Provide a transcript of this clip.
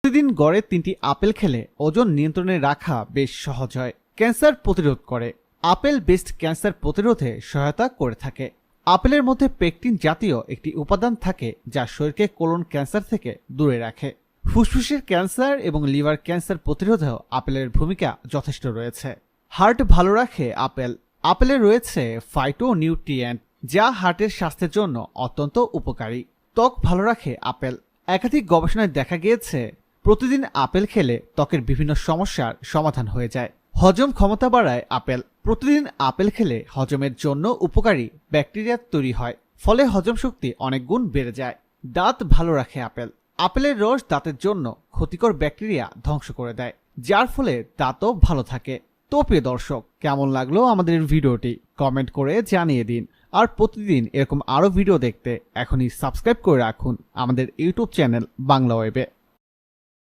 প্রতিদিন গড়ে 3টি আপেল খেলে ওজন নিয়ন্ত্রণে রাখা বেশ সহজ হয়। ক্যান্সার প্রতিরোধ করে। আপেল বেস্ট ক্যান্সার প্রতিরোধে সহায়তা করে থাকে। আপেলের মধ্যে পেকটিন জাতীয় একটি উপাদান থাকে যা শরীরকে কোলন ক্যান্সার থেকে দূরে রাখে। ফুসফুসের ক্যান্সার এবং লিভার ক্যান্সার প্রতিরোধেও আপেলের ভূমিকা যথেষ্ট রয়েছে। হার্ট ভালো রাখে আপেল। আপেলে রয়েছে ফাইটোনিউট্রিয়েন্ট যা হার্টের স্বাস্থ্যের জন্য অত্যন্ত উপকারী। ত্বক ভালো রাখে আপেল। একাধিক গবেষণায় দেখা গিয়েছে প্রতিদিন আপেল খেলে ত্বকের বিভিন্ন সমস্যার সমাধান হয়ে যায়। হজম ক্ষমতা বাড়ায় আপেল। প্রতিদিন আপেল খেলে হজমের জন্য উপকারী ব্যাকটেরিয়া তৈরি হয়, ফলে হজম শক্তি অনেক গুণ বেড়ে যায়। দাঁত ভালো রাখে আপেল। আপেলের রস দাঁতের জন্য ক্ষতিকর ব্যাকটেরিয়া ধ্বংস করে দেয়, যার ফলে দাঁতও ভালো থাকে। তো প্রিয় দর্শক, কেমন লাগলো আমাদের ভিডিওটি কমেন্ট করে জানিয়ে দিন। আর প্রতিদিন এরকম আরো ভিডিও দেখতে এখনই সাবস্ক্রাইব করে রাখুন আমাদের ইউটিউব চ্যানেল বাংলা ওয়েবে।